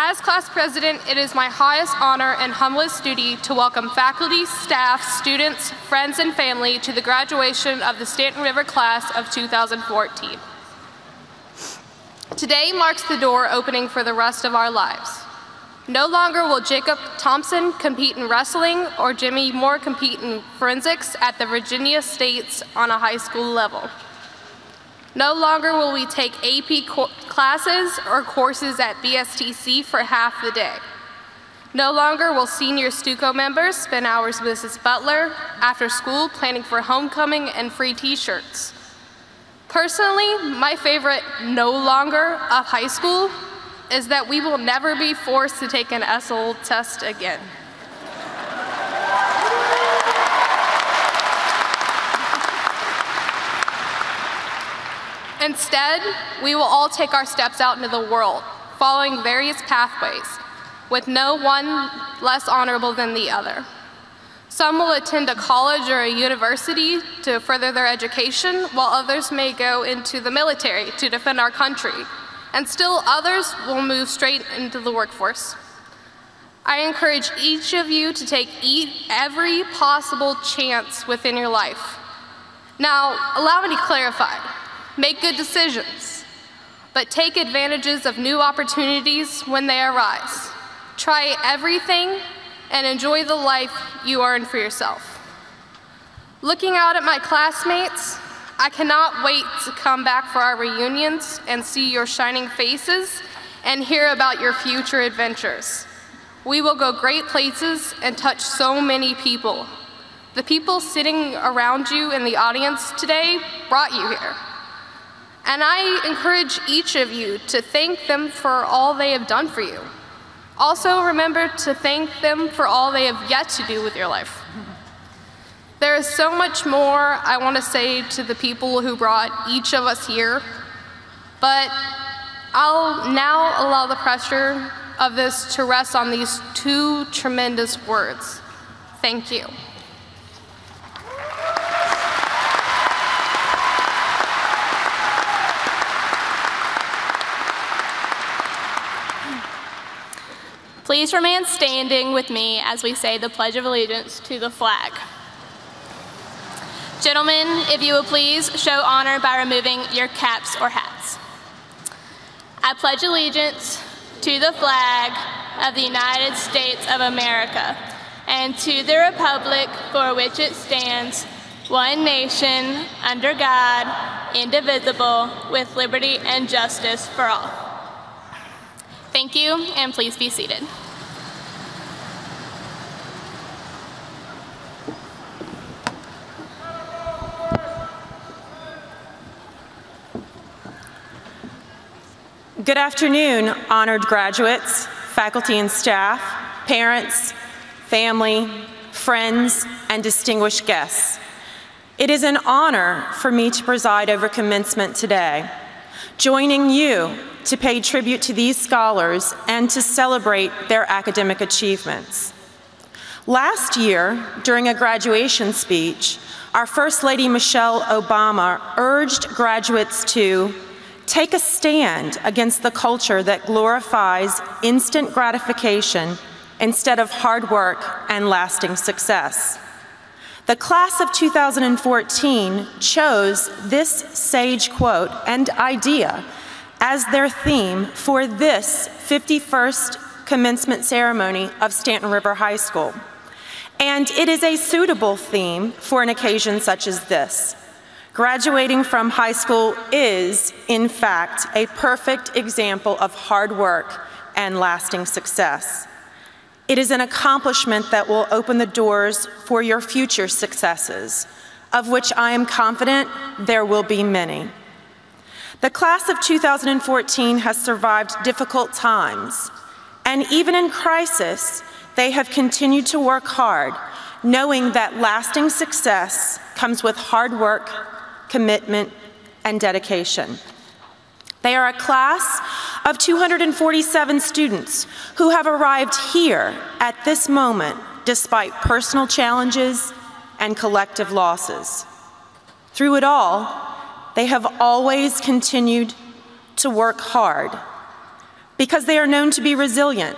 As class president, it is my highest honor and humblest duty to welcome faculty, staff, students, friends, and family to the graduation of the Staunton River class of 2014. Today marks the door opening for the rest of our lives. No longer will Jacob Thompson compete in wrestling or Jimmy Moore compete in forensics at the Virginia States on a high school level. No longer will we take AP classes or courses at BSTC for half the day. No longer will senior Stuco members spend hours with Mrs. Butler after school planning for homecoming and free t-shirts. Personally, my favorite no longer of high school is that we will never be forced to take an SL test again. Instead, we will all take our steps out into the world, following various pathways, with no one less honorable than the other. Some will attend a college or a university to further their education, while others may go into the military to defend our country, and still others will move straight into the workforce. I encourage each of you to take every possible chance within your life. Now, allow me to clarify. Make good decisions, but take advantages of new opportunities when they arise. Try everything and enjoy the life you earn for yourself. Looking out at my classmates, I cannot wait to come back for our reunions and see your shining faces and hear about your future adventures. We will go great places and touch so many people. The people sitting around you in the audience today brought you here. And I encourage each of you to thank them for all they have done for you. Also remember to thank them for all they have yet to do with your life. There is so much more I want to say to the people who brought each of us here, but I'll now allow the pressure of this to rest on these two tremendous words. Thank you. Please remain standing with me as we say the Pledge of Allegiance to the flag. Gentlemen, if you will please show honor by removing your caps or hats. I pledge allegiance to the flag of the United States of America and to the republic for which it stands, one nation, under God, indivisible, with liberty and justice for all. Thank you, and please be seated. Good afternoon, honored graduates, faculty and staff, parents, family, friends, and distinguished guests. It is an honor for me to preside over commencement today, joining you to pay tribute to these scholars and to celebrate their academic achievements. Last year, during a graduation speech, our First Lady Michelle Obama urged graduates to take a stand against the culture that glorifies instant gratification instead of hard work and lasting success. The class of 2014 chose this sage quote and idea as their theme for this 51st commencement ceremony of Staunton River High School. And it is a suitable theme for an occasion such as this. Graduating from high school is, in fact, a perfect example of hard work and lasting success. It is an accomplishment that will open the doors for your future successes, of which I am confident there will be many. The class of 2014 has survived difficult times, and even in crisis, they have continued to work hard, knowing that lasting success comes with hard work, commitment, and dedication. They are a class of 247 students who have arrived here at this moment despite personal challenges and collective losses. Through it all, they have always continued to work hard. because they are known to be resilient,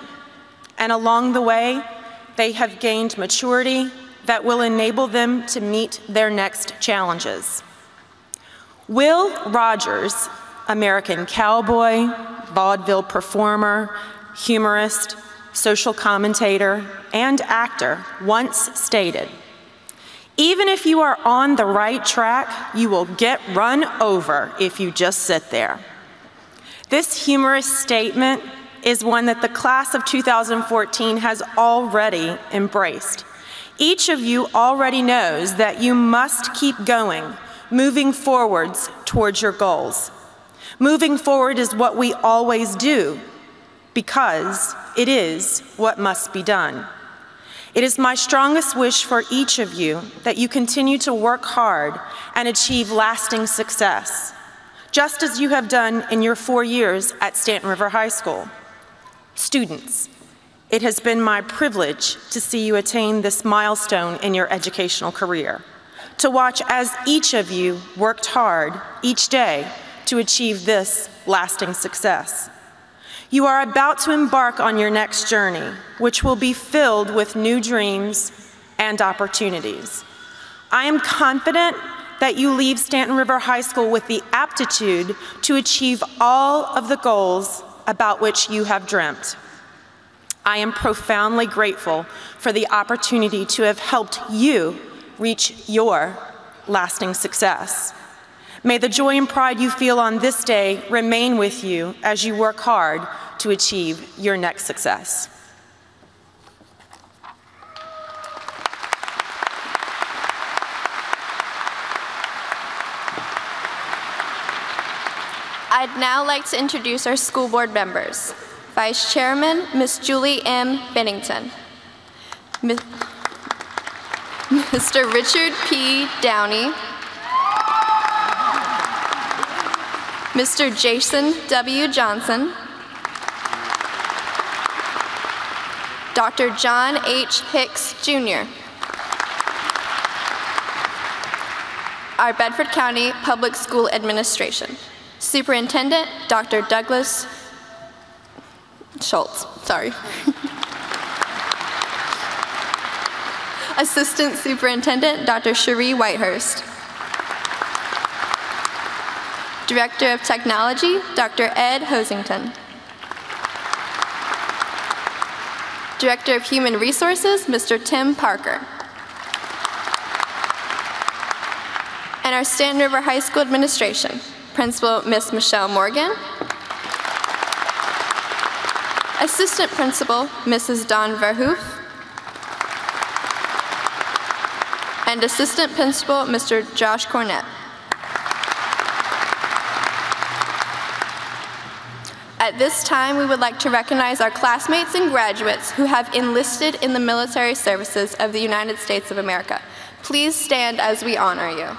and along the way, they have gained maturity that will enable them to meet their next challenges. Will Rogers, American cowboy, vaudeville performer, humorist, social commentator, and actor, once stated, "Even if you are on the right track, you will get run over if you just sit there." This humorous statement is one that the class of 2014 has already embraced. Each of you already knows that you must keep going, moving forwards towards your goals. Moving forward is what we always do, because it is what must be done. It is my strongest wish for each of you that you continue to work hard and achieve lasting success, just as you have done in your 4 years at Staunton River High School. Students, it has been my privilege to see you attain this milestone in your educational career, to watch as each of you worked hard each day to achieve this lasting success. You are about to embark on your next journey, which will be filled with new dreams and opportunities. I am confident that you leave Staunton River High School with the aptitude to achieve all of the goals about which you have dreamt. I am profoundly grateful for the opportunity to have helped you reach your lasting success. May the joy and pride you feel on this day remain with you as you work hard to achieve your next success. I'd now like to introduce our school board members. Vice Chairman, Ms. Julie M. Bennington. Mr. Richard P. Downey. Mr. Jason W. Johnson. Dr. John H. Hicks, Jr. Our Bedford County Public School Administration. Superintendent, Dr. Douglas Schultz, sorry. Assistant Superintendent, Dr. Cherie Whitehurst. Director of Technology, Dr. Ed Hosington. Director of Human Resources, Mr. Tim Parker. And our Staunton River High School Administration, Principal Miss Michelle Morgan. Assistant Principal, Mrs. Dawn Verhoof. And Assistant Principal, Mr. Josh Cornett. At this time, we would like to recognize our classmates and graduates who have enlisted in the military services of the United States of America. Please stand as we honor you.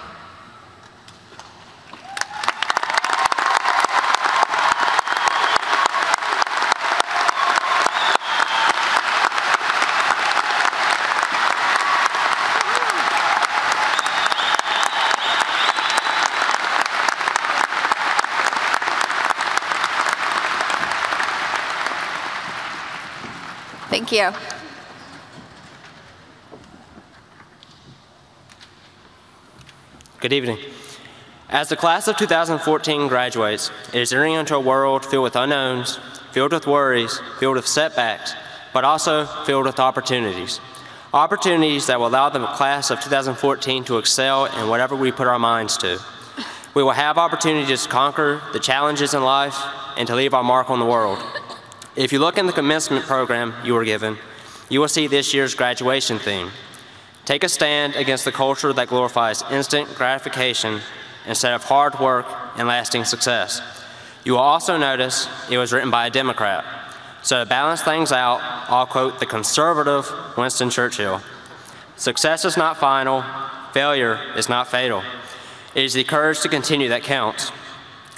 Thank you. Good evening. As the class of 2014 graduates, it is entering into a world filled with unknowns, filled with worries, filled with setbacks, but also filled with opportunities. Opportunities that will allow the class of 2014 to excel in whatever we put our minds to. We will have opportunities to conquer the challenges in life and to leave our mark on the world. If you look in the commencement program you were given, you will see this year's graduation theme. Take a stand against the culture that glorifies instant gratification instead of hard work and lasting success. You will also notice it was written by a Democrat. So to balance things out, I'll quote the conservative Winston Churchill. "Success is not final, failure is not fatal. It is the courage to continue that counts."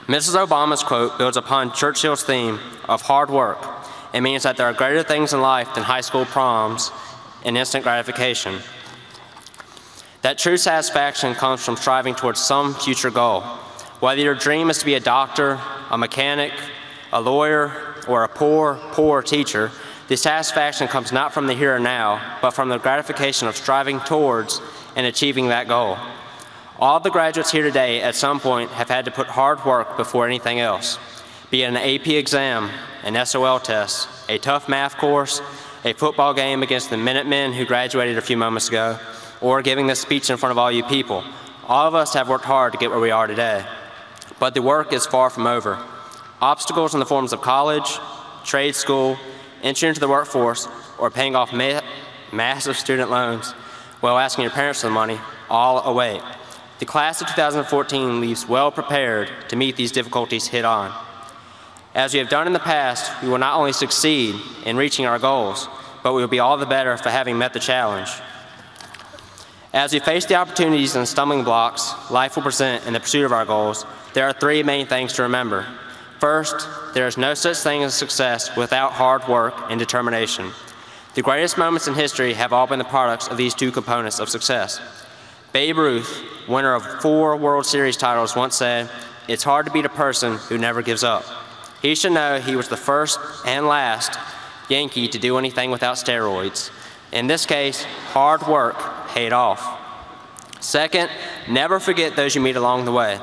Mrs. Obama's quote builds upon Churchill's theme of hard work. It means that there are greater things in life than high school proms and instant gratification. That true satisfaction comes from striving towards some future goal. Whether your dream is to be a doctor, a mechanic, a lawyer, or a poor teacher, the satisfaction comes not from the here and now, but from the gratification of striving towards and achieving that goal. All the graduates here today at some point have had to put hard work before anything else, be it an AP exam, an SOL test, a tough math course, a football game against the Minutemen who graduated a few moments ago, or giving this speech in front of all you people. All of us have worked hard to get where we are today, but the work is far from over. Obstacles in the forms of college, trade school, entry into the workforce, or paying off massive student loans while asking your parents for the money all await. The class of 2014 leaves well prepared to meet these difficulties head on. As we have done in the past, we will not only succeed in reaching our goals, but we will be all the better for having met the challenge. As we face the opportunities and stumbling blocks life will present in the pursuit of our goals, there are three main things to remember. First, there is no such thing as success without hard work and determination. The greatest moments in history have all been the products of these two components of success. Babe Ruth, winner of 4 World Series titles, once said, "It's hard to beat a person who never gives up." He should know he was the first and last Yankee to do anything without steroids. In this case, hard work paid off. Second, never forget those you meet along the way.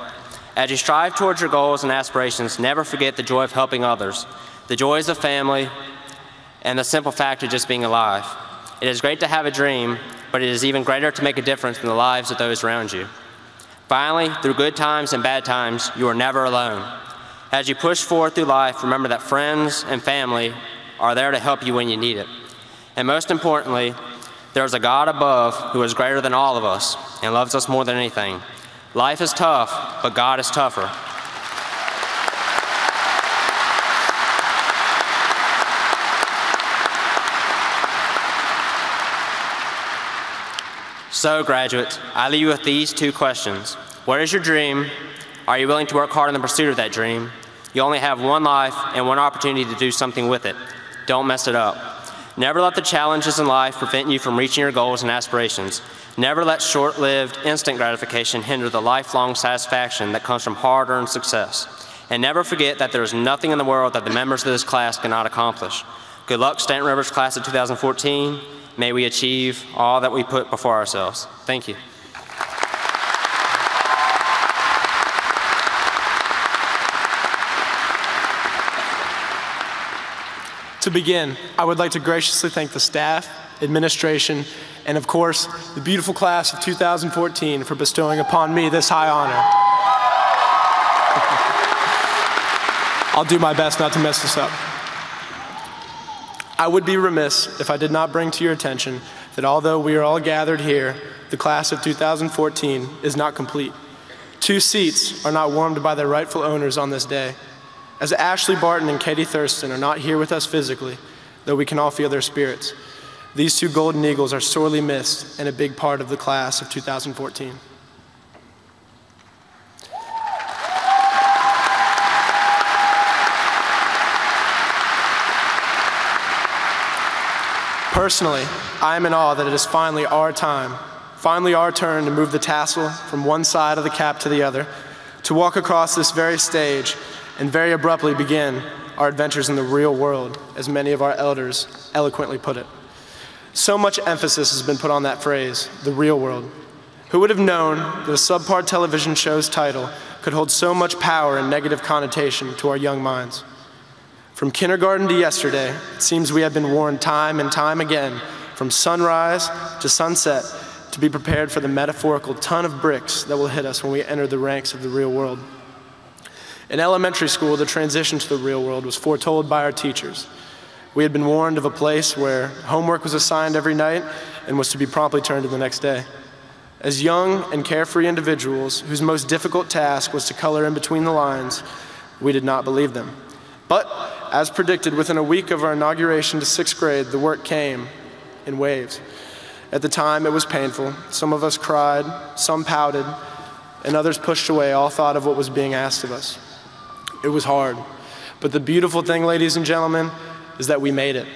As you strive towards your goals and aspirations, never forget the joy of helping others, the joys of family, and the simple fact of just being alive. It is great to have a dream, but it is even greater to make a difference in the lives of those around you. Finally, through good times and bad times, you are never alone. As you push forward through life, remember that friends and family are there to help you when you need it. And most importantly, there is a God above who is greater than all of us and loves us more than anything. Life is tough, but God is tougher. So, graduates, I leave you with these 2 questions. What is your dream? Are you willing to work hard in the pursuit of that dream? You only have one life and one opportunity to do something with it. Don't mess it up. Never let the challenges in life prevent you from reaching your goals and aspirations. Never let short-lived, instant gratification hinder the lifelong satisfaction that comes from hard-earned success. And never forget that there is nothing in the world that the members of this class cannot accomplish. Good luck, Staunton River's class of 2014. May we achieve all that we put before ourselves. Thank you. To begin, I would like to graciously thank the staff, administration, and of course, the beautiful class of 2014 for bestowing upon me this high honor. I'll do my best not to mess this up. I would be remiss if I did not bring to your attention that although we are all gathered here, the class of 2014 is not complete. 2 seats are not warmed by their rightful owners on this day. As Ashley Barton and Katie Thurston are not here with us physically, though we can all feel their spirits, these 2 Golden Eagles are sorely missed and a big part of the class of 2014. Personally, I am in awe that it is finally our time, finally our turn to move the tassel from one side of the cap to the other, to walk across this very stage and very abruptly begin our adventures in the real world, as many of our elders eloquently put it. So much emphasis has been put on that phrase, the real world. Who would have known that a subpar television show's title could hold so much power and negative connotation to our young minds? From kindergarten to yesterday, it seems we have been warned time and time again, from sunrise to sunset, to be prepared for the metaphorical ton of bricks that will hit us when we enter the ranks of the real world. In elementary school, the transition to the real world was foretold by our teachers. We had been warned of a place where homework was assigned every night and was to be promptly turned in the next day. As young and carefree individuals whose most difficult task was to color in between the lines, we did not believe them. But, as predicted, within a week of our inauguration to 6th grade, the work came in waves. At the time, it was painful. Some of us cried, some pouted, and others pushed away all thought of what was being asked of us. It was hard. But the beautiful thing, ladies and gentlemen, is that we made it.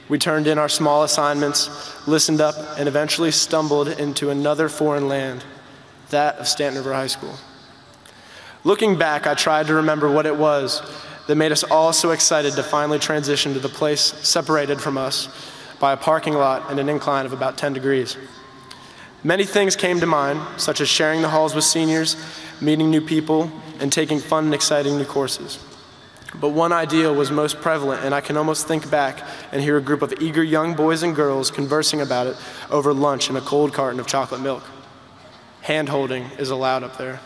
We turned in our small assignments, listened up, and eventually stumbled into another foreign land, that of Staunton River High School. Looking back, I tried to remember what it was that made us all so excited to finally transition to the place separated from us by a parking lot and an incline of about 10 degrees. Many things came to mind, such as sharing the halls with seniors, meeting new people, and taking fun and exciting new courses. But one idea was most prevalent, and I can almost think back and hear a group of eager young boys and girls conversing about it over lunch in a cold carton of chocolate milk. Hand-holding is allowed up there.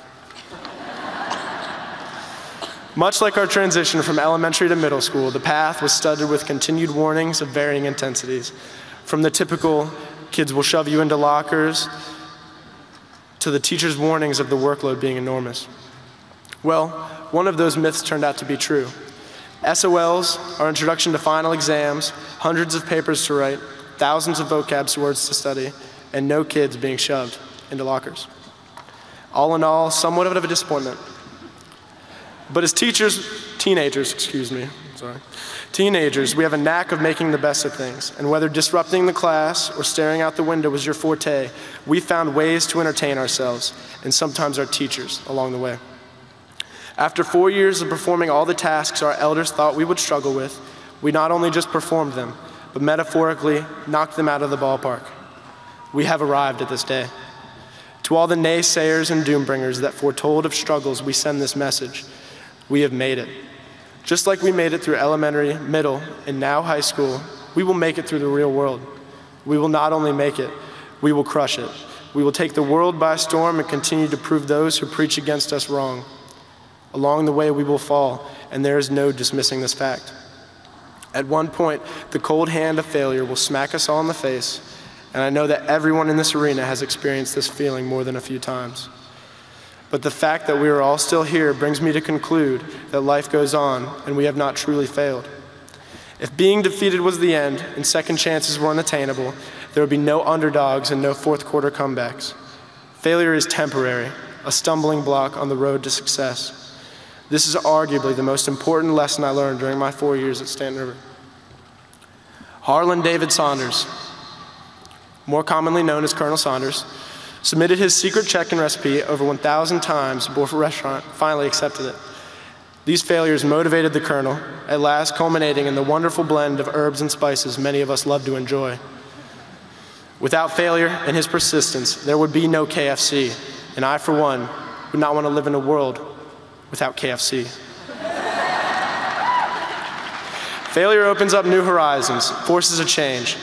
Much like our transition from elementary to middle school, the path was studded with continued warnings of varying intensities, from the typical "kids will shove you into lockers" to the teacher's warnings of the workload being enormous. Well, one of those myths turned out to be true. SOLs, our introduction to final exams, hundreds of papers to write, thousands of vocab words to study, and no kids being shoved into lockers. All in all, somewhat of a disappointment. But as teenagers, we have a knack of making the best of things, and whether disrupting the class or staring out the window was your forte, we found ways to entertain ourselves, and sometimes our teachers along the way. After 4 years of performing all the tasks our elders thought we would struggle with, we not only just performed them, but metaphorically knocked them out of the ballpark. We have arrived at this day. To all the naysayers and doombringers that foretold of struggles, we send this message. We have made it. Just like we made it through elementary, middle, and now high school, we will make it through the real world. We will not only make it, we will crush it. We will take the world by storm and continue to prove those who preach against us wrong. Along the way, we will fall, and there is no dismissing this fact. At one point, the cold hand of failure will smack us all in the face, and I know that everyone in this arena has experienced this feeling more than a few times. But the fact that we are all still here brings me to conclude that life goes on, and we have not truly failed. If being defeated was the end, and second chances were unattainable, there would be no underdogs and no fourth quarter comebacks. Failure is temporary, a stumbling block on the road to success. This is arguably the most important lesson I learned during my 4 years at Staunton River. Harlan David Saunders, more commonly known as Colonel Saunders, submitted his secret check-in recipe over 1,000 times before a restaurant finally accepted it. These failures motivated the Colonel, at last culminating in the wonderful blend of herbs and spices many of us love to enjoy. Without failure and his persistence, there would be no KFC, and I, for one, would not want to live in a world without KFC. Failure opens up new horizons, forces a change.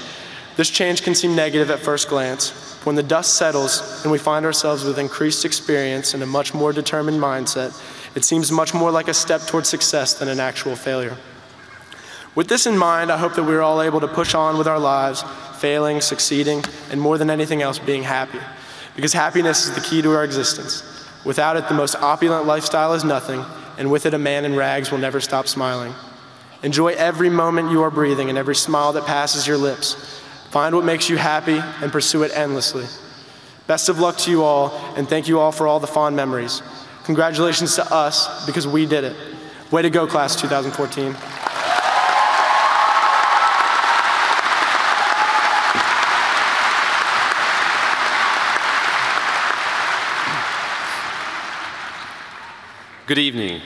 This change can seem negative at first glance. When the dust settles and we find ourselves with increased experience and a much more determined mindset, it seems much more like a step towards success than an actual failure. With this in mind, I hope that we are all able to push on with our lives, failing, succeeding, and more than anything else, being happy. Because happiness is the key to our existence. Without it, the most opulent lifestyle is nothing, and with it, a man in rags will never stop smiling. Enjoy every moment you are breathing and every smile that passes your lips. Find what makes you happy and pursue it endlessly. Best of luck to you all, and thank you all for all the fond memories. Congratulations to us, because we did it. Way to go, class 2014. Good evening.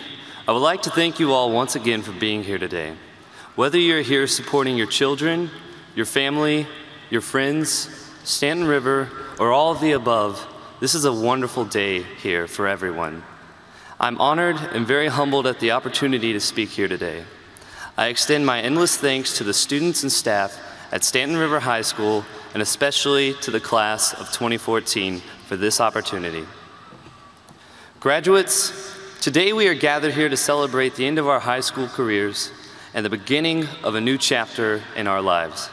I would like to thank you all once again for being here today. Whether you're here supporting your children, your family, your friends, Staunton River, or all of the above, this is a wonderful day here for everyone. I'm honored and very humbled at the opportunity to speak here today. I extend my endless thanks to the students and staff at Staunton River High School, and especially to the class of 2014 for this opportunity. Graduates, today we are gathered here to celebrate the end of our high school careers and the beginning of a new chapter in our lives.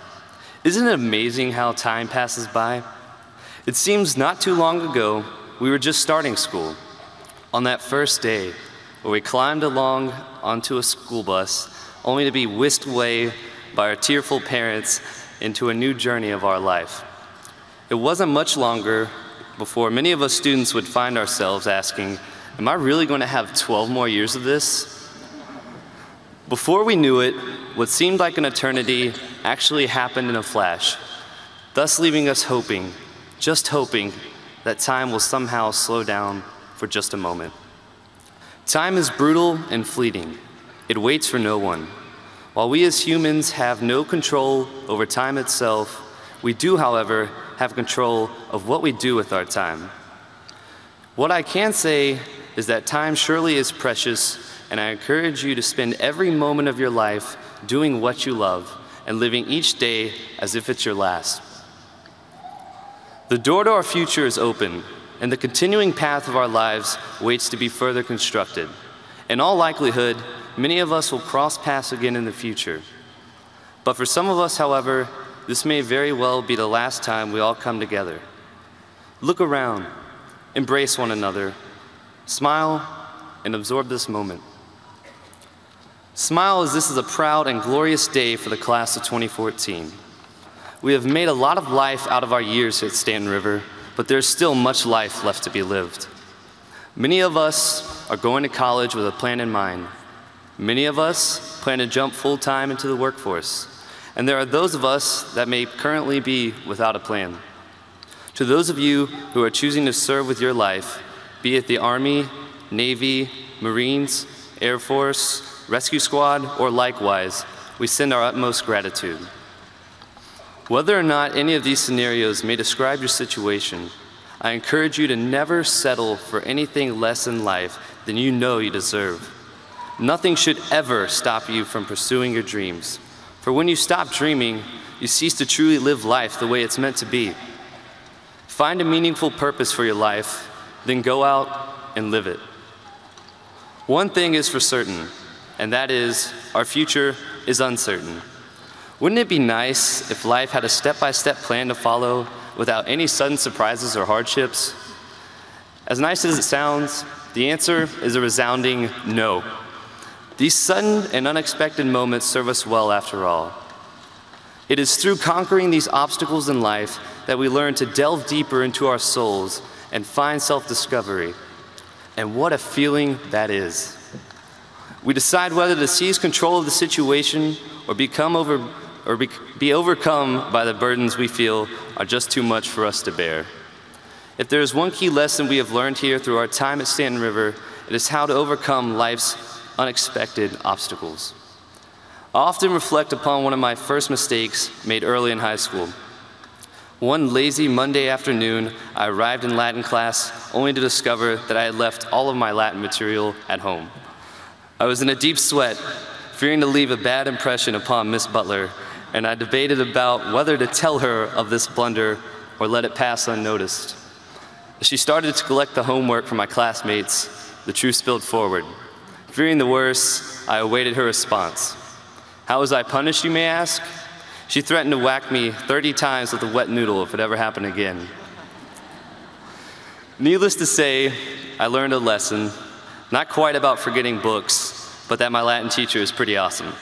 Isn't it amazing how time passes by? It seems not too long ago, we were just starting school. On that first day, where we climbed along onto a school bus, only to be whisked away by our tearful parents into a new journey of our life. It wasn't much longer before many of us students would find ourselves asking, am I really going to have 12 more years of this? Before we knew it, what seemed like an eternity actually happened in a flash, thus leaving us hoping, just hoping, that time will somehow slow down for just a moment. Time is brutal and fleeting. It waits for no one. While we as humans have no control over time itself, we do, however, have control of what we do with our time. What I can say is that time surely is precious, and I encourage you to spend every moment of your life doing what you love and living each day as if it's your last. The door to our future is open, and the continuing path of our lives waits to be further constructed. In all likelihood, many of us will cross paths again in the future. But for some of us, however, this may very well be the last time we all come together. Look around, embrace one another, smile, and absorb this moment. Smile as this is a proud and glorious day for the class of 2014. We have made a lot of life out of our years at Staunton River, but there's still much life left to be lived. Many of us are going to college with a plan in mind. Many of us plan to jump full-time into the workforce. And there are those of us that may currently be without a plan. To those of you who are choosing to serve with your life, be it the Army, Navy, Marines, Air Force, Rescue Squad, or likewise, we send our utmost gratitude. Whether or not any of these scenarios may describe your situation, I encourage you to never settle for anything less in life than you know you deserve. Nothing should ever stop you from pursuing your dreams. For when you stop dreaming, you cease to truly live life the way it's meant to be. Find a meaningful purpose for your life, then go out and live it. One thing is for certain, and that is our future is uncertain. Wouldn't it be nice if life had a step-by-step plan to follow without any sudden surprises or hardships? As nice as it sounds, the answer is a resounding no. These sudden and unexpected moments serve us well after all. It is through conquering these obstacles in life that we learn to delve deeper into our souls and find self-discovery. And what a feeling that is. We decide whether to seize control of the situation or be overcome by the burdens we feel are just too much for us to bear. If there is one key lesson we have learned here through our time at Staunton River, it is how to overcome life's unexpected obstacles. I often reflect upon one of my first mistakes made early in high school. One lazy Monday afternoon, I arrived in Latin class only to discover that I had left all of my Latin material at home. I was in a deep sweat, fearing to leave a bad impression upon Miss Butler, and I debated about whether to tell her of this blunder or let it pass unnoticed. As she started to collect the homework from my classmates, the truth spilled forward. Fearing the worst, I awaited her response. How was I punished, you may ask? She threatened to whack me 30 times with a wet noodle if it ever happened again. Needless to say, I learned a lesson, not quite about forgetting books, but that my Latin teacher is pretty awesome.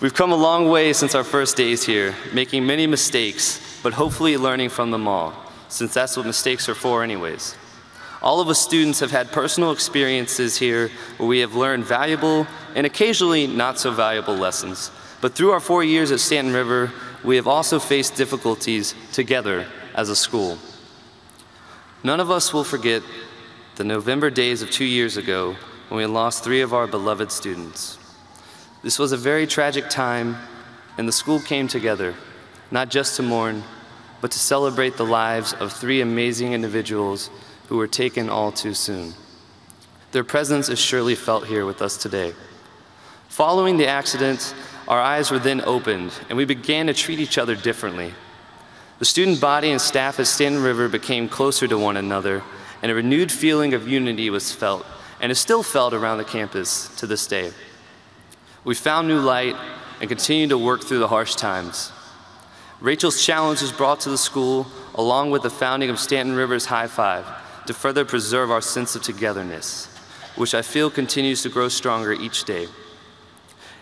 We've come a long way since our first days here, making many mistakes, but hopefully learning from them all, since that's what mistakes are for anyways. All of us students have had personal experiences here where we have learned valuable and occasionally not so valuable lessons. But through our 4 years at Staunton River, we have also faced difficulties together as a school. None of us will forget the November days of 2 years ago when we lost 3 of our beloved students. This was a very tragic time, and the school came together, not just to mourn, but to celebrate the lives of 3 amazing individuals who were taken all too soon. Their presence is surely felt here with us today. Following the accident, our eyes were then opened, and we began to treat each other differently. The student body and staff at Staunton River became closer to one another, and a renewed feeling of unity was felt, and is still felt around the campus to this day. We found new light and continue to work through the harsh times. Rachel's challenge was brought to the school, along with the founding of Staunton River's High Five, to further preserve our sense of togetherness, which I feel continues to grow stronger each day.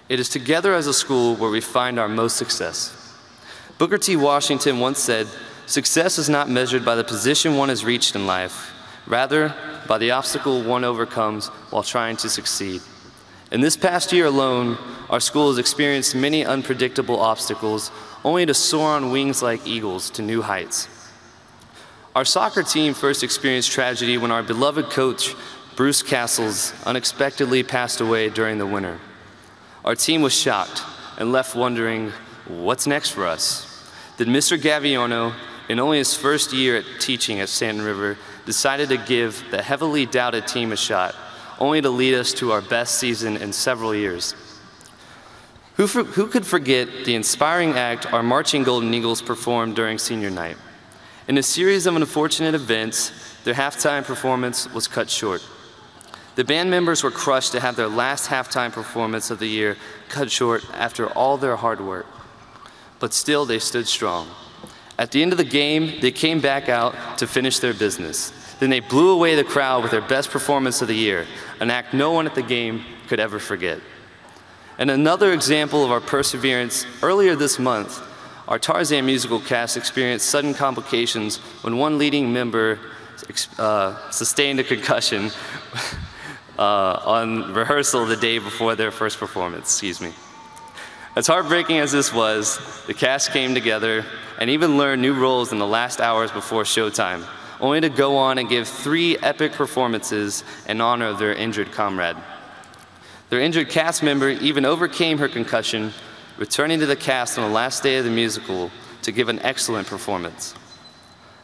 It is together as a school where we find our most success. Booker T. Washington once said, "Success is not measured by the position one has reached in life, rather by the obstacle one overcomes while trying to succeed." In this past year alone, our school has experienced many unpredictable obstacles, only to soar on wings like eagles to new heights. Our soccer team first experienced tragedy when our beloved coach, Bruce Castles, unexpectedly passed away during the winter. Our team was shocked and left wondering, what's next for us? Then Mr. Gaviano, in only his first year at teaching at Staunton River, decided to give the heavily doubted team a shot, only to lead us to our best season in several years. Who could forget the inspiring act our marching Golden Eagles performed during senior night? In a series of unfortunate events, their halftime performance was cut short. The band members were crushed to have their last halftime performance of the year cut short after all their hard work. But still, they stood strong. At the end of the game, they came back out to finish their business. Then they blew away the crowd with their best performance of the year, an act no one at the game could ever forget. And another example of our perseverance, earlier this month, our Tarzan musical cast experienced sudden complications when one leading member sustained a concussion on rehearsal the day before their first performance, excuse me. As heartbreaking as this was, the cast came together and even learned new roles in the last hours before showtime, only to go on and give 3 epic performances in honor of their injured comrade. Their injured cast member even overcame her concussion, returning to the cast on the last day of the musical to give an excellent performance.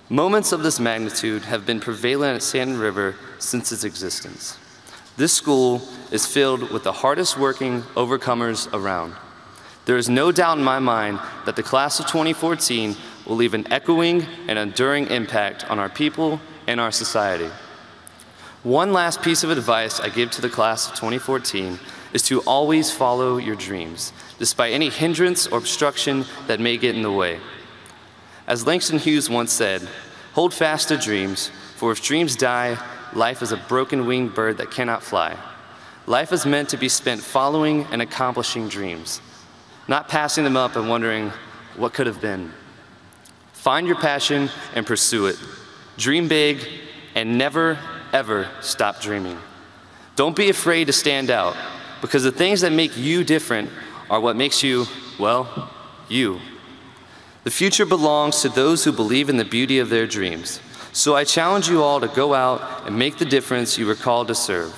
Moments of this magnitude have been prevalent at Staunton River since its existence. This school is filled with the hardest working overcomers around. There is no doubt in my mind that the class of 2014 will leave an echoing and enduring impact on our people and our society. One last piece of advice I give to the class of 2014 is to always follow your dreams, despite any hindrance or obstruction that may get in the way. As Langston Hughes once said, "Hold fast to dreams, for if dreams die, life is a broken-winged bird that cannot fly. Life is meant to be spent following and accomplishing dreams, not passing them up and wondering what could have been. Find your passion and pursue it. Dream big and never, ever stop dreaming. Don't be afraid to stand out, because the things that make you different are what makes you, well, you. The future belongs to those who believe in the beauty of their dreams. So I challenge you all to go out and make the difference you were called to serve.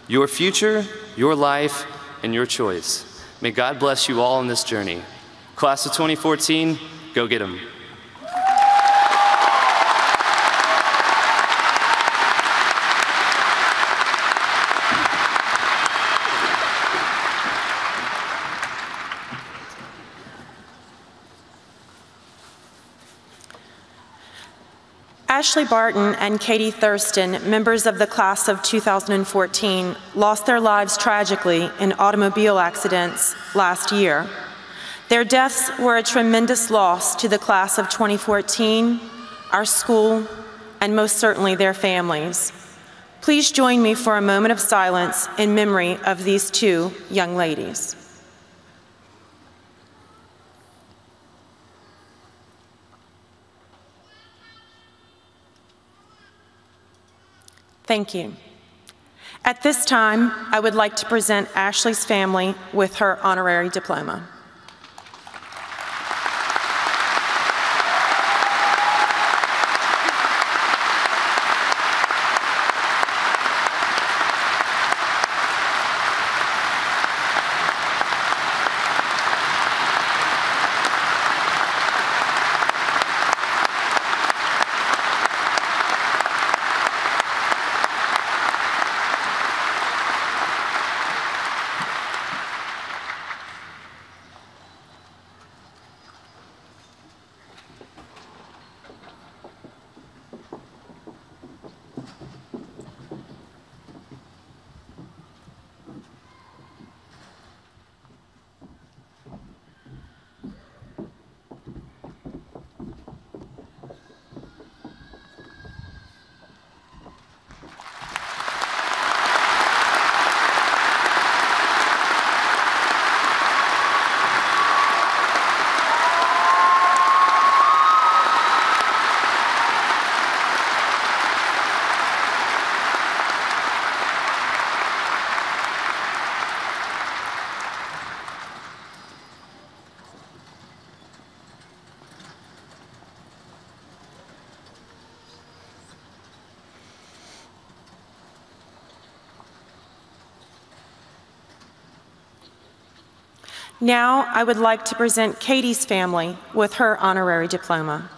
Your future, your life, and your choice. May God bless you all in this journey. Class of 2014, go get 'em. Ashley Barton and Katie Thurston, members of the class of 2014, lost their lives tragically in automobile accidents last year. Their deaths were a tremendous loss to the class of 2014, our school, and most certainly their families. Please join me for a moment of silence in memory of these 2 young ladies. Thank you. At this time, I would like to present Ashley's family with her honorary diploma. Now, I would like to present Katie's family with her honorary diploma.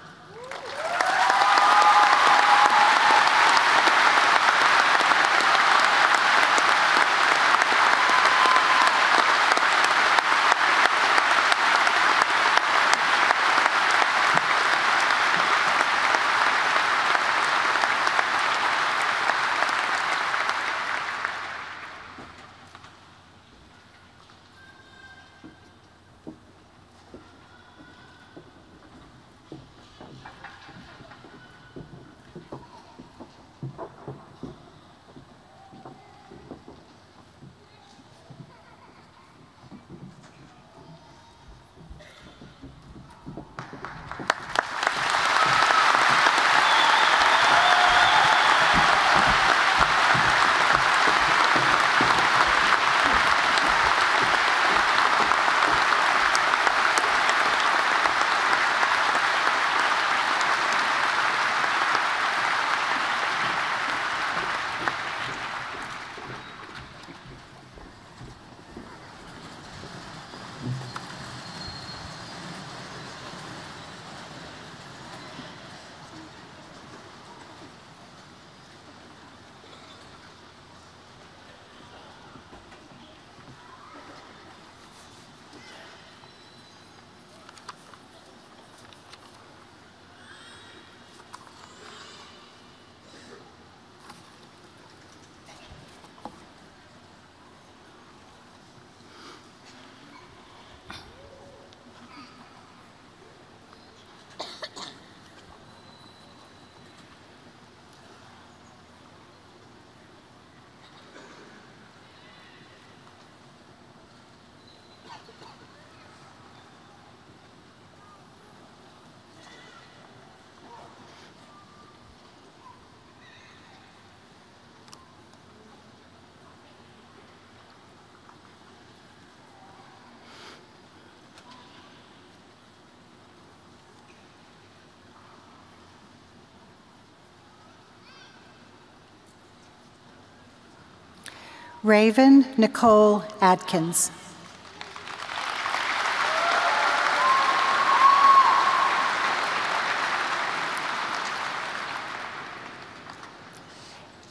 Raven Nicole Adkins.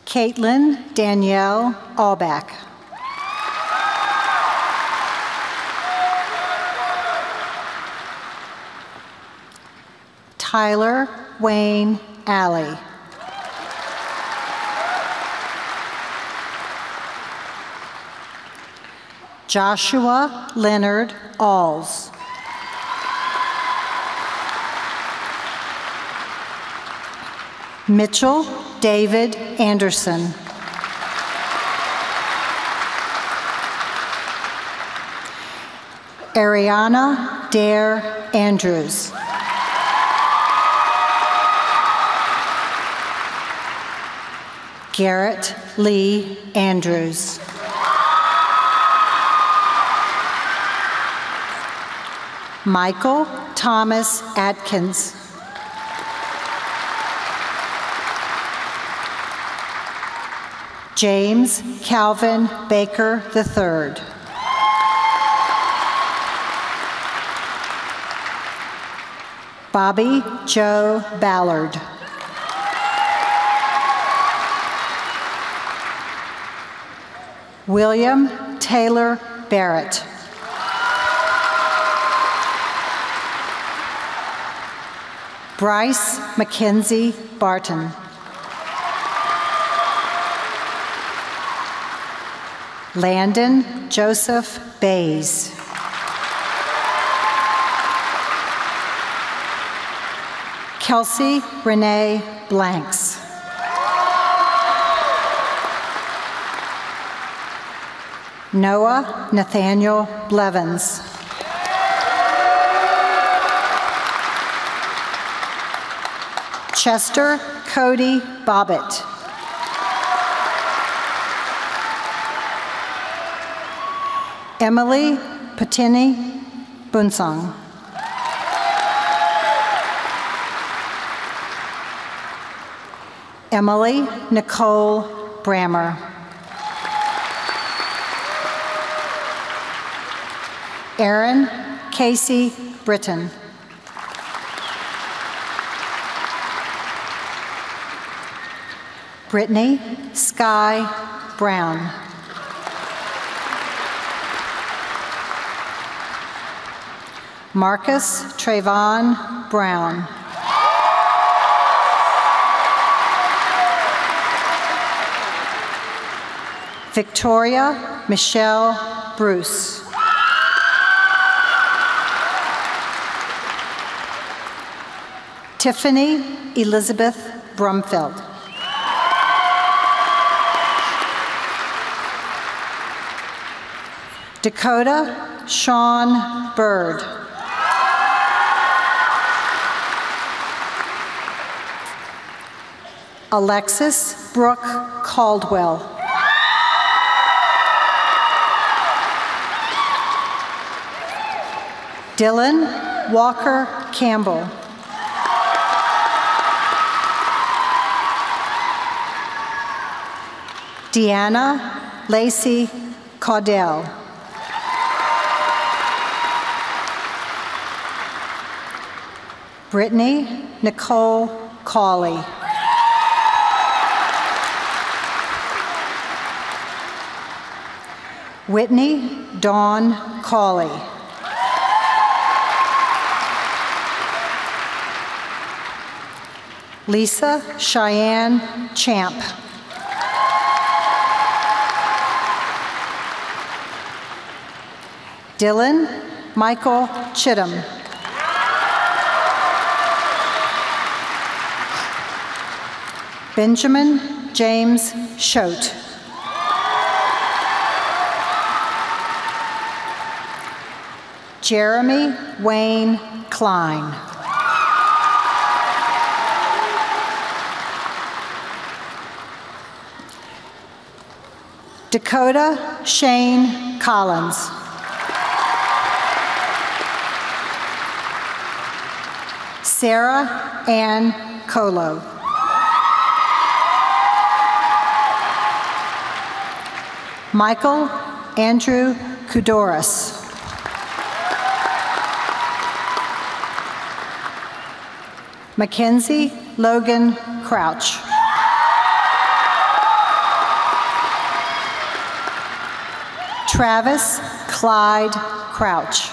Caitlin Danielle Allback. Tyler Wayne Alley. Joshua Leonard Alls. Mitchell David Anderson. Ariana Dare Andrews. Garrett Lee Andrews. Michael Thomas Atkins. James Calvin Baker III. Bobby Joe Ballard. William Taylor Barrett. Bryce Mackenzie Barton. Landon Joseph Bays. Kelsey Renee Blanks. Noah Nathaniel Blevins. Chester Cody Bobbitt. Emily Patini Bunsong. Emily Nicole Brammer. Aaron Casey Britton. Brittany Sky Brown. Marcus Trayvon Brown. Victoria Michelle Bruce. Tiffany Elizabeth Brumfield. Dakota Sean Bird. Alexis Brooke Caldwell. Dylan Walker Campbell. Deanna Lacey Caudell. Brittany Nicole Cawley. Whitney Dawn Cawley. Lisa Cheyenne Champ. Dylan Michael Chittum. Benjamin James Schote. Jeremy Wayne Klein. Dakota Shane Collins. Sarah Ann Colo. Michael Andrew Kudoris. Mackenzie Logan Crouch. Travis Clyde Crouch.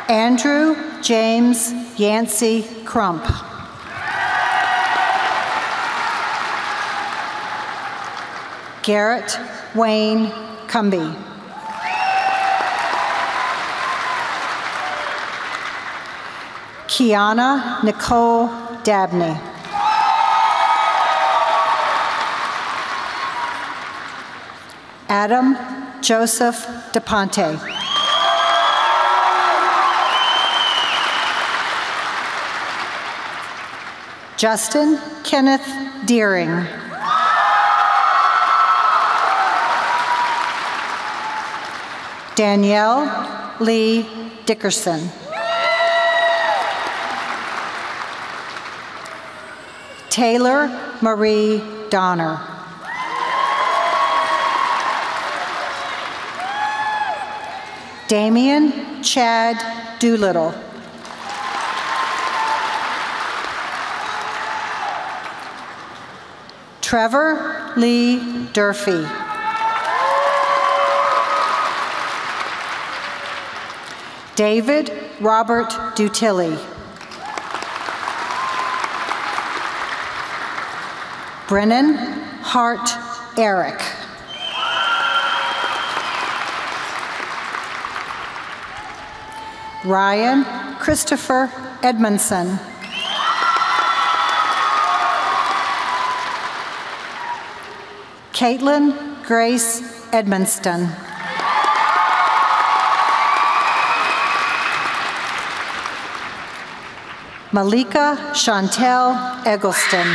Andrew James Yancey Crump. Garrett Wayne Cumby. Kiana Nicole Dabney. Adam Joseph DePonte. Justin Kenneth Deering. Danielle Lee Dickerson. Taylor Marie Donner. Damian Chad Doolittle. Trevor Lee Durfee. David Robert Dutilly. Brennan Hart Eric. Ryan Christopher Edmondson. Caitlin Grace Edmonston. Malika Chantel Eggleston.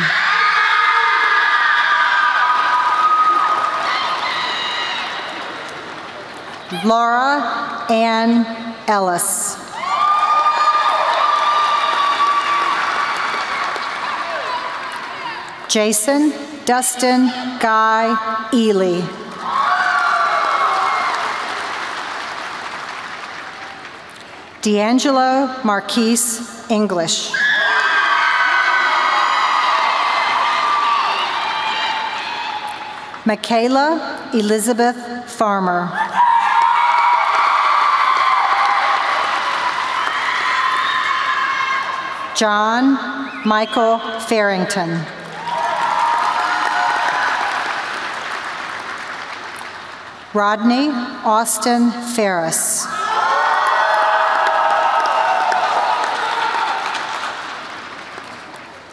Laura Ann Ellis. Jason Dustin Guy Ely. D'Angelo Marquise English. Michaela Elizabeth Farmer. John Michael Farrington. Rodney Austin Ferris.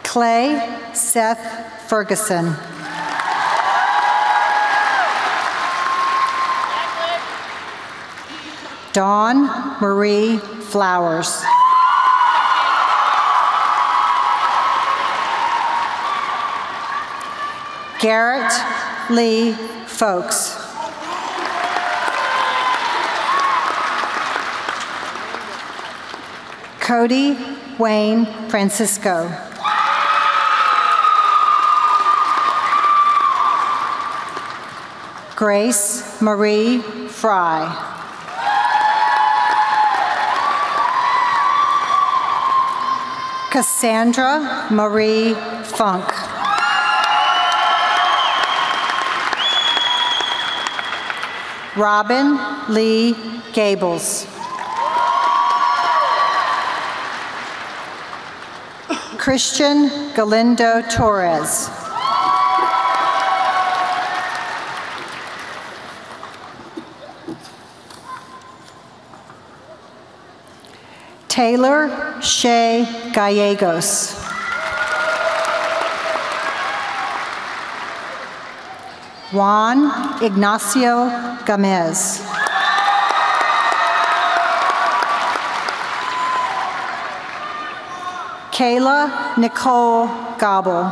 Clay Seth Ferguson. Dawn Marie Flowers. Garrett Lee Folks. Cody Wayne Francisco. Grace Marie Fry. Cassandra Marie Funk. Robin Lee Gables. Christian Galindo Torres. Taylor Shea Gallegos. Juan Ignacio Gamez. Kayla Nicole Gobble.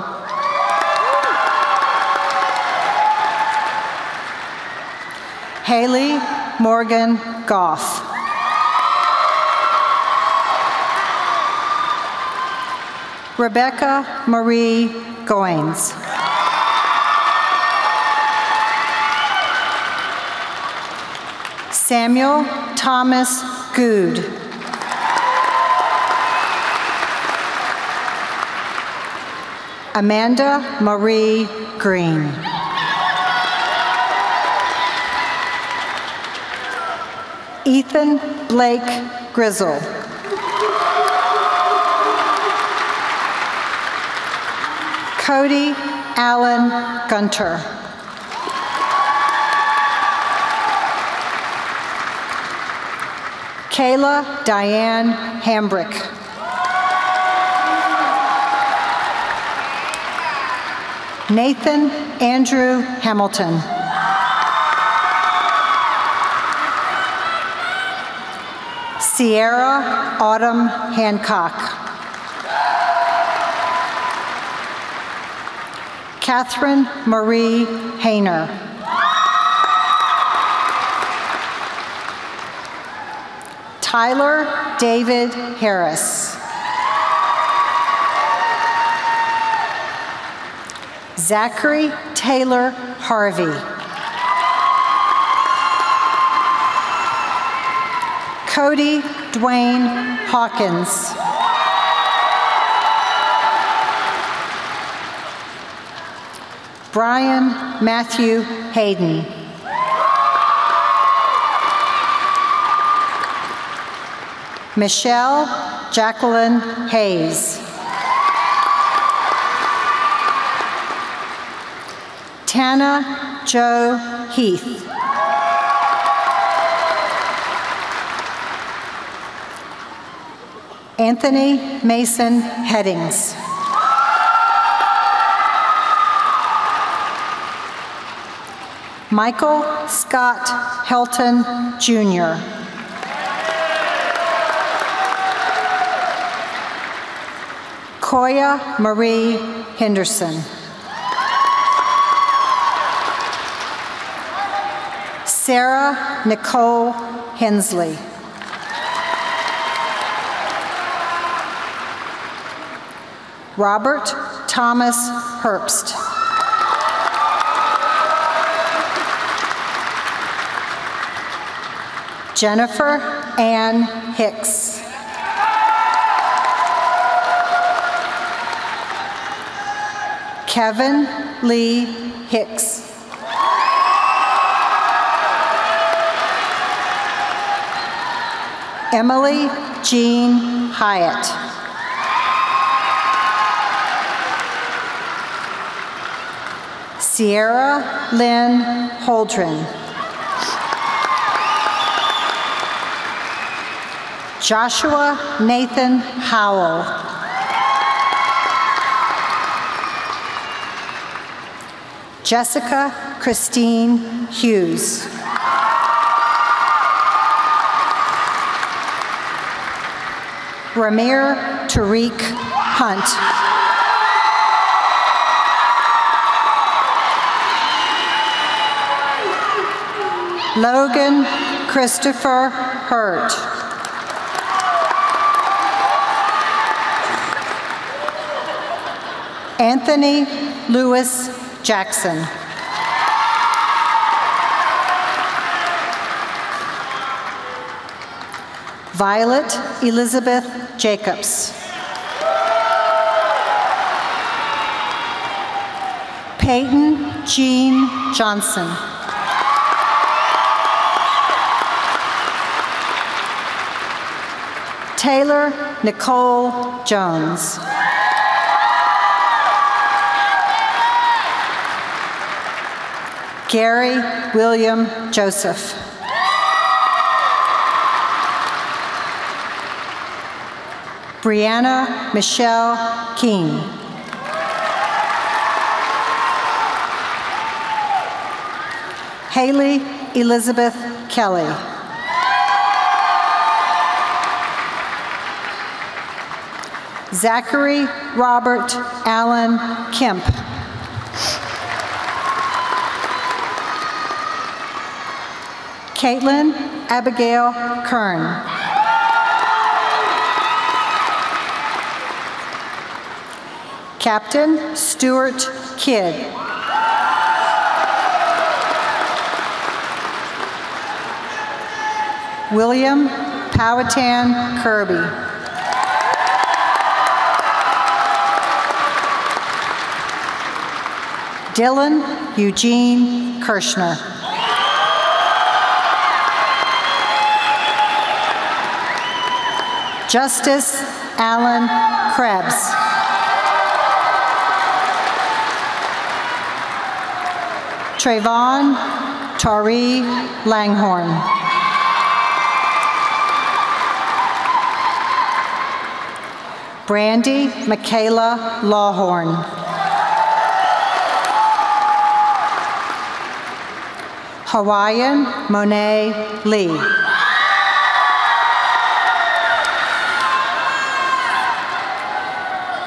Haley Morgan Goff. Rebecca Marie Goins. Samuel Thomas Good. Amanda Marie Green. Ethan Blake Grizzle. Cody Allen Gunter. Kayla Diane Hambrick. Nathan Andrew Hamilton. Sierra Autumn Hancock. Catherine Marie Hayner. Tyler David Harris. Zachary Taylor Harvey. Cody Dwayne Hawkins. Brian Matthew Hayden. Michelle Jacqueline Hayes. Tana Joe Heath. Anthony Mason Headings. Michael Scott Helton, Jr. Koya Marie Henderson. Sarah Nicole Hensley. Robert Thomas Herbst. Jennifer Ann Hicks. Kevin Lee Hicks. Emily Jean Hyatt. Sierra Lynn Holdren. Joshua Nathan Howell. Jessica Christine Hughes. Ramir Tariq Hunt. Logan Christopher Hurt. Anthony Lewis Jackson. Violet Elizabeth Jacobs. Peyton Jean Johnson. Taylor Nicole Jones. Gary William Joseph. Brianna Michelle King. Haley Elizabeth Kelly. Zachary Robert Allen Kemp. Caitlin Abigail Kern. Captain Stuart Kidd. William Powhatan Kirby. Dylan Eugene Kirshner. Justice Alan Krebs. Trayvon Tari Langhorn. Brandy Michaela Lawhorn. Hawaiian Monet Lee.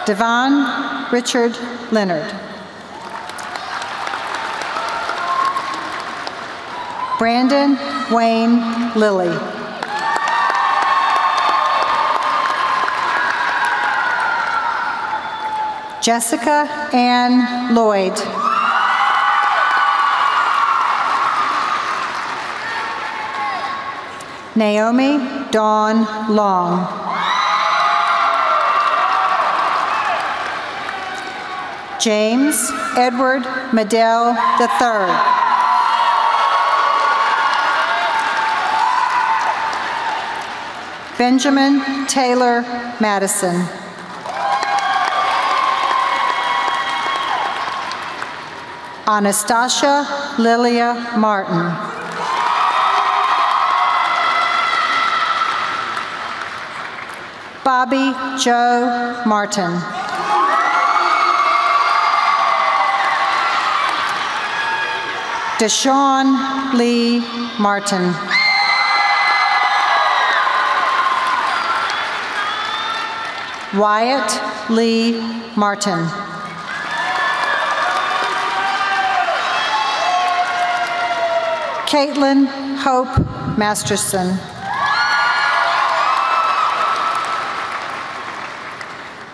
Devon Richard Leonard. Brandon Wayne Lilly. Jessica Ann Lloyd. Naomi Dawn Long. James Edward Medell III. Benjamin Taylor Madison. Anastasia Lilia Martin. Bobby Joe Martin. Deshaun Lee Martin. Wyatt Lee Martin. Caitlin Hope Masterson.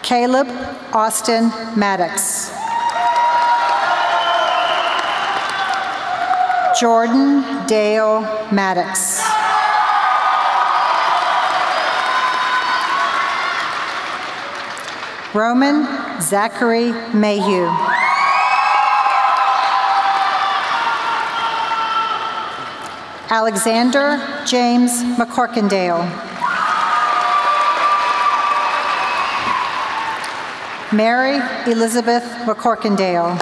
Caleb Austin Maddox. Jordan Dale Maddox. Roman Zachary Mayhew. Alexander James McCorkindale. Mary Elizabeth McCorkindale.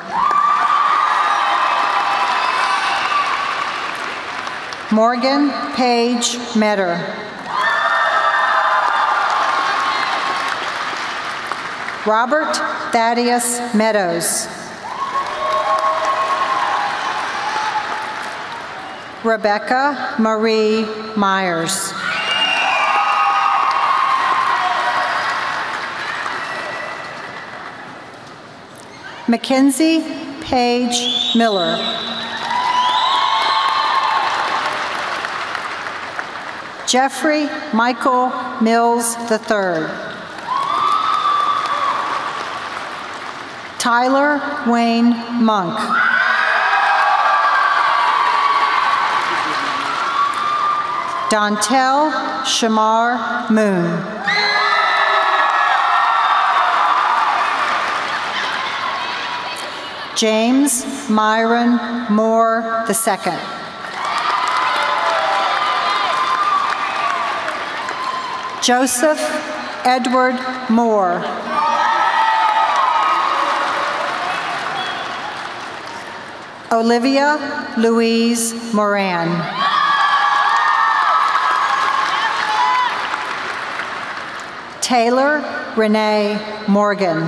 Morgan Page Metter. Robert Thaddeus Meadows. Rebecca Marie Myers. Mackenzie Page Miller. Jeffrey Michael Mills III. Tyler Wayne Monk. Dontel Shamar Moon. James Myron Moore II. Joseph Edward Moore. Olivia Louise Moran. Taylor Renee Morgan.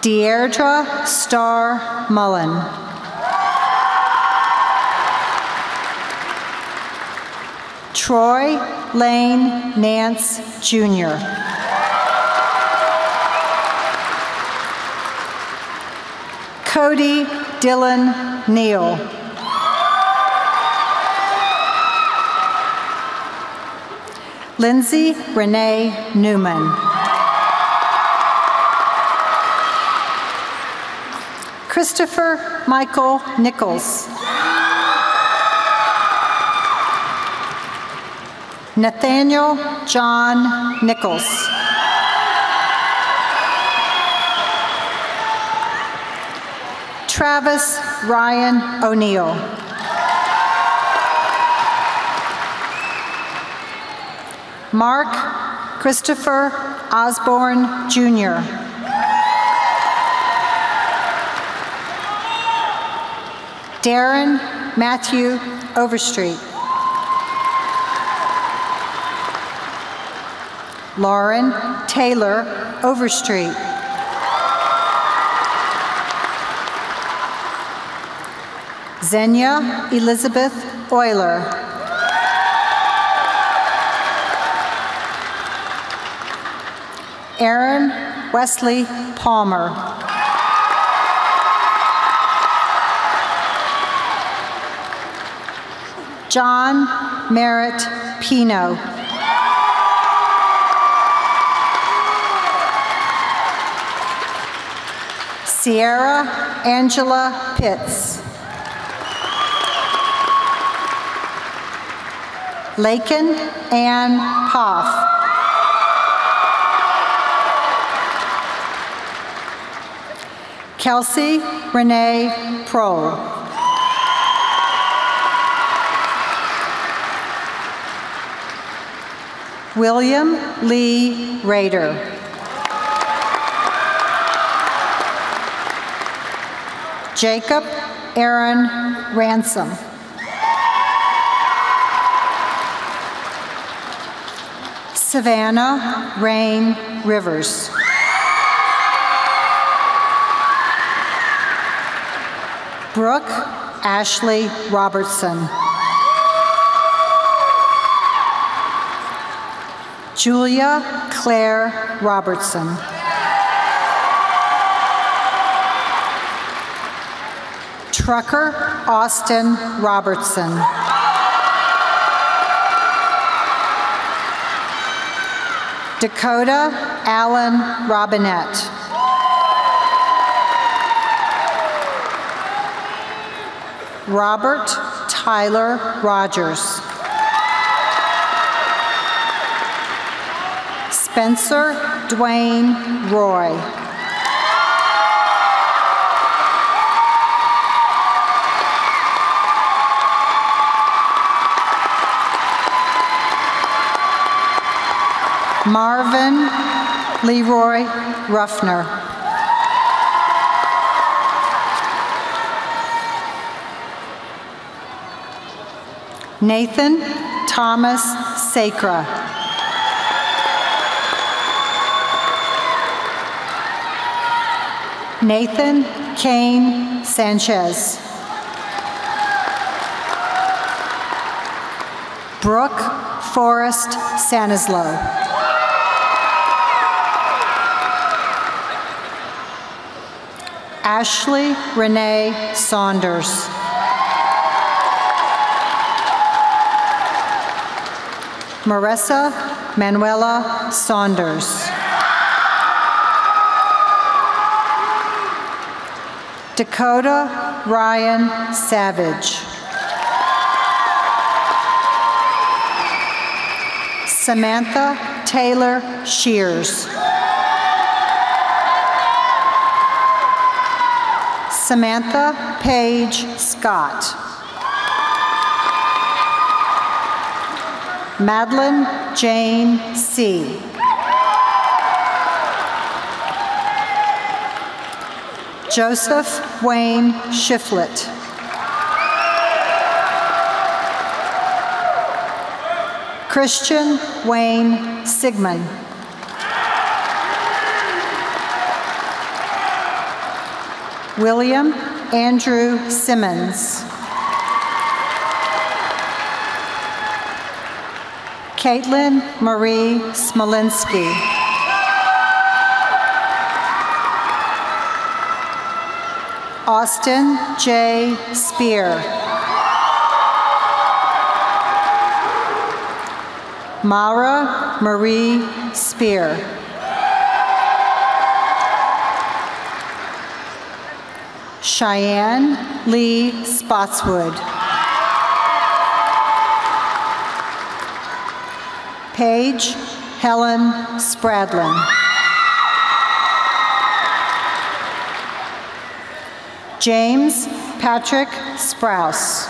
Deirdre Starr Mullen. Troy Lane Nance Jr. Cody Dylan Neal. Lindsay Renee Newman. Christopher Michael Nichols. Nathaniel John Nichols. Travis Ryan O'Neill. Mark Christopher Osborne, Jr. Darren Matthew Overstreet. Lauren Taylor Overstreet. Xenia Elizabeth Euler. Aaron Wesley Palmer. John Merritt Pino. Sierra Angela Pitts. Lakin Ann Poff. Kelsey Renee Prohl. William Lee Rader. Jacob Aaron Ransom. Savannah Rain Rivers. Brooke Ashley Robertson. Julia Claire Robertson. Trucker Austin Robertson. Dakota Allen Robinette. Robert Tyler Rogers. Spencer Dwayne Roy. Marvin Leroy Ruffner. Nathan Thomas Sacra. Nathan Kane Sanchez. Brooke Forrest Sanislow. Ashley Renee Saunders. Marissa Manuela Saunders. Dakota Ryan Savage. Samantha Taylor Shears. Samantha Paige Scott. Madeline Jane C. Joseph Wayne Shiflett. Christian Wayne Sigmund. William Andrew Simmons. Caitlin Marie Smolinski. Austin J. Spear. Mara Marie Spear. Cheyenne Lee Spotswood. Paige Helen Spradlin. James Patrick Sprouse.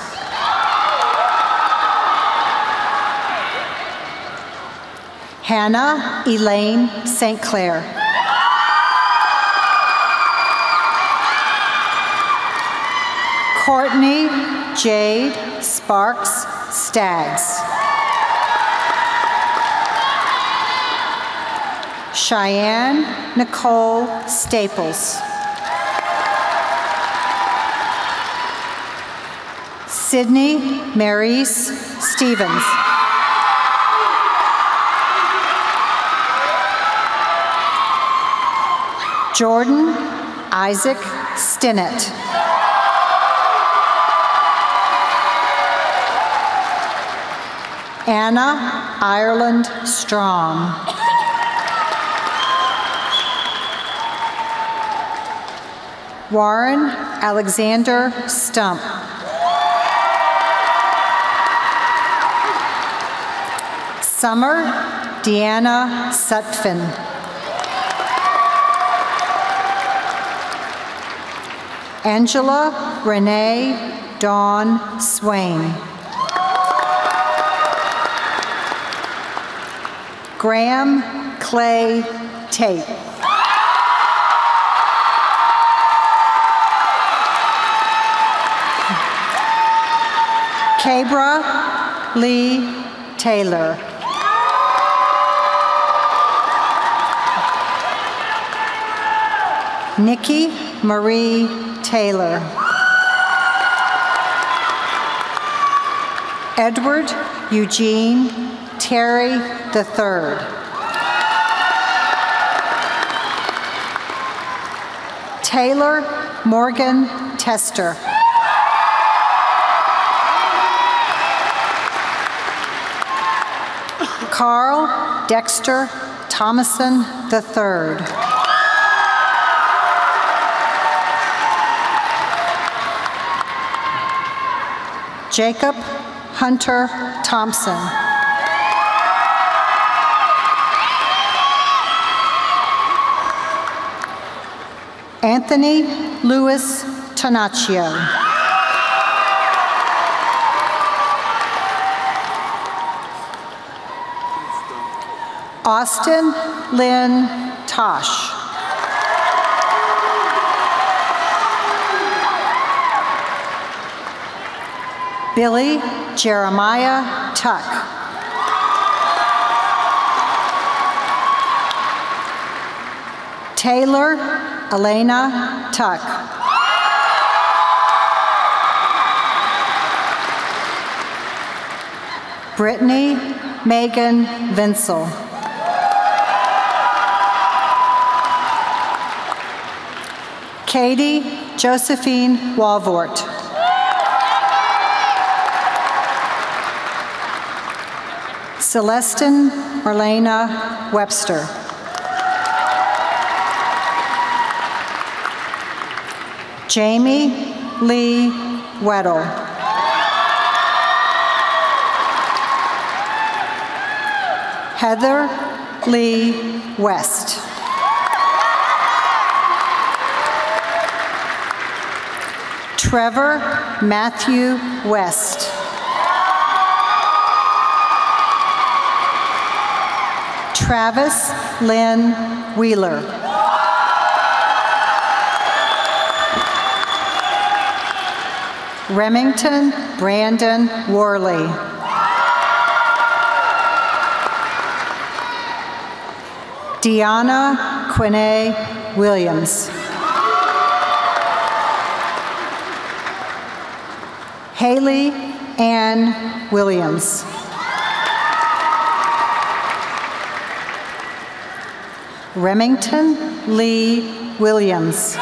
Hannah Elaine St. Clair. Courtney Jade Sparks Staggs. Cheyenne Nicole Staples. Sydney Maurice Stevens. Jordan Isaac Stinnett. Anna Ireland Strong. Warren Alexander Stump. Summer Deanna Sutphin. Angela Renee Dawn Swain. Graham Clay Tate. Cabra Lee Taylor. Nikki Marie Taylor. Edward Eugene Terry III. Taylor Morgan Tester. Carl Dexter Thomason III. Jacob Hunter Thompson. Anthony Louis Tanaccio. Austin Lynn Tosh. Billy Jeremiah Tuck. Taylor Elena Tuck. Brittany Megan Vinsel. Katie Josephine Walvort. Celestin Marlena Webster. Jamie Lee Weddle. Heather Lee West. Trevor Matthew West. Travis Lynn Wheeler. Remington Brandon Worley. Deanna Quinae Williams. Haley Ann Williams. Remington Lee Williams.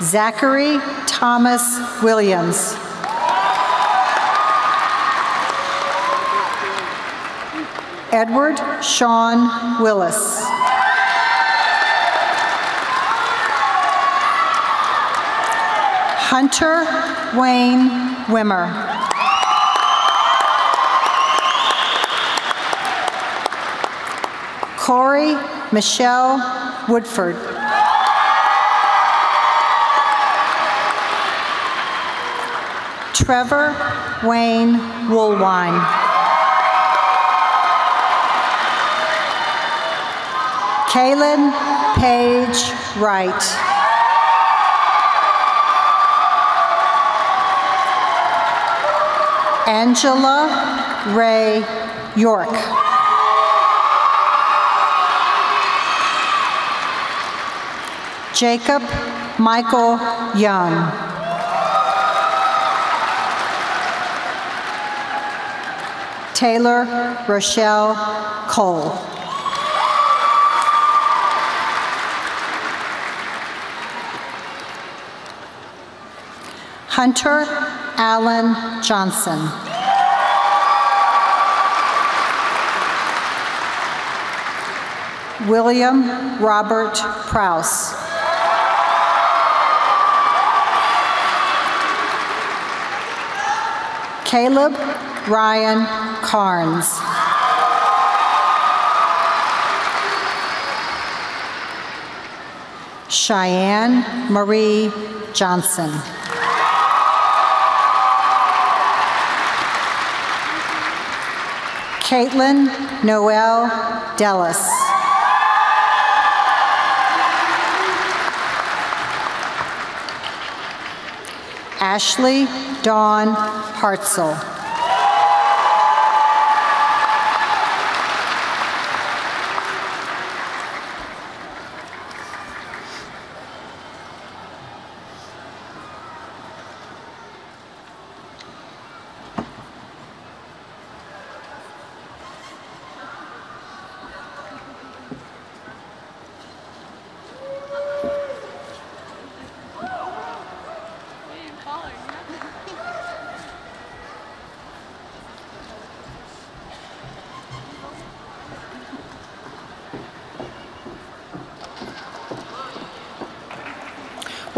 Zachary Thomas Williams. Edward Sean Willis. Hunter Wayne Wimmer. Corey Michelle Woodford. Trevor Wayne Woolwine. Kaylin Page Wright. Angela Ray York. Jacob Michael Young. Taylor Rochelle Cole. Hunter Allen Johnson. William Robert Prowse. Caleb Ryan Carnes. Cheyenne Marie Johnson. Caitlin Noel Dellis. Ashley Dawn Hartzell.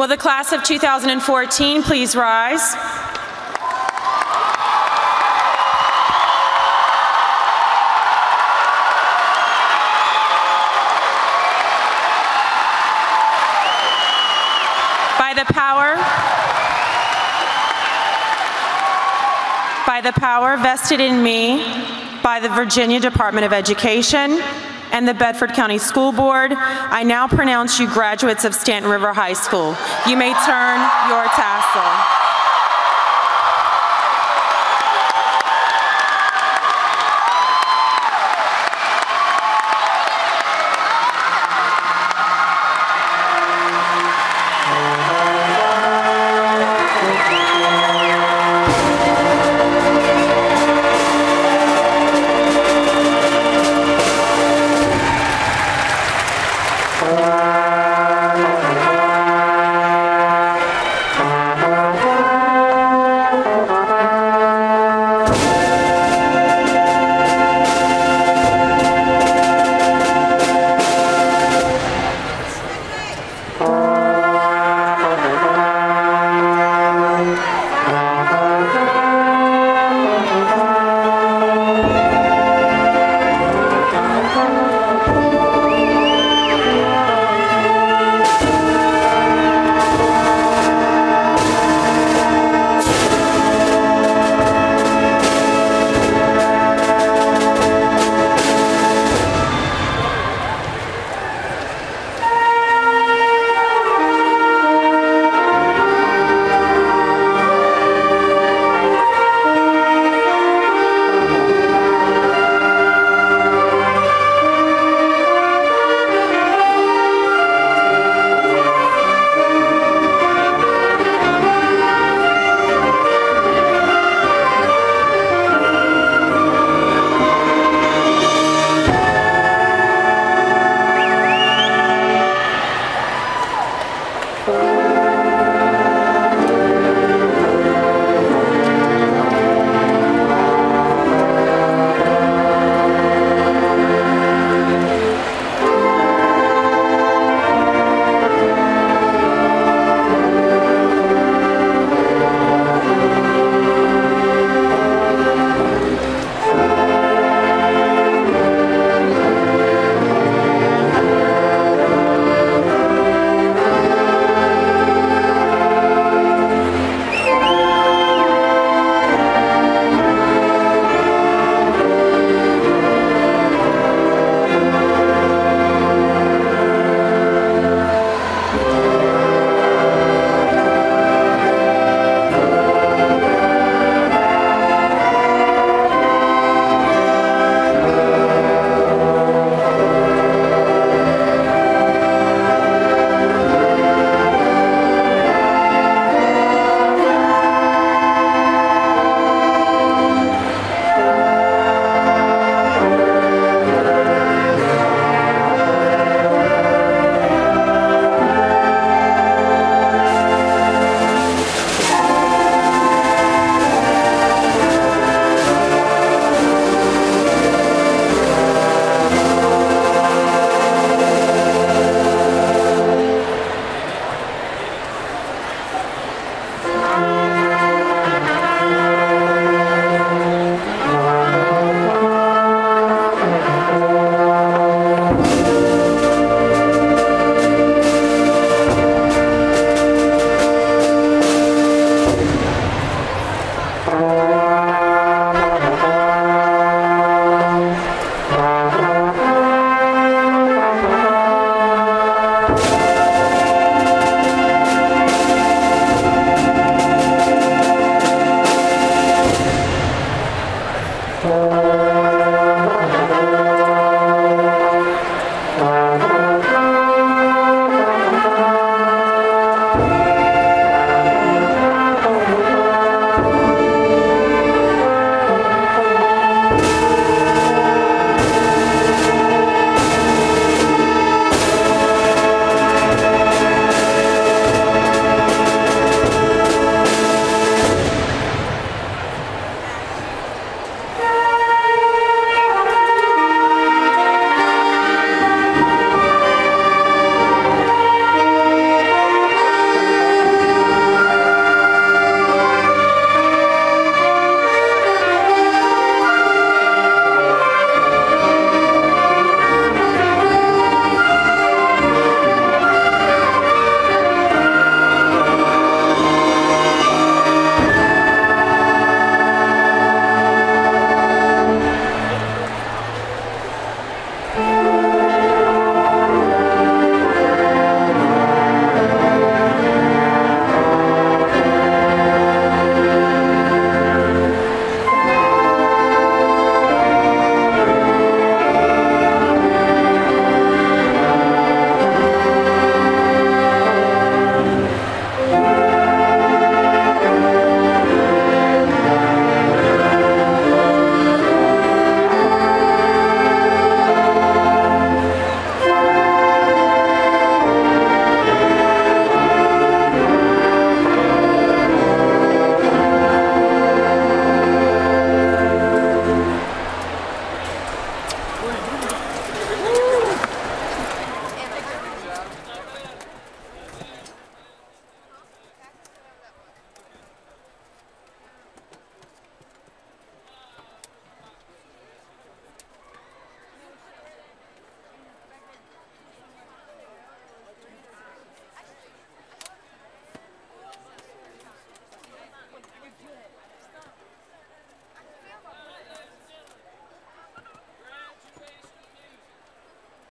Will the class of 2014 please rise? By the power vested in me by the Virginia Department of Education and the Bedford County School Board, I now pronounce you graduates of Staunton River High School. You may turn your tassel.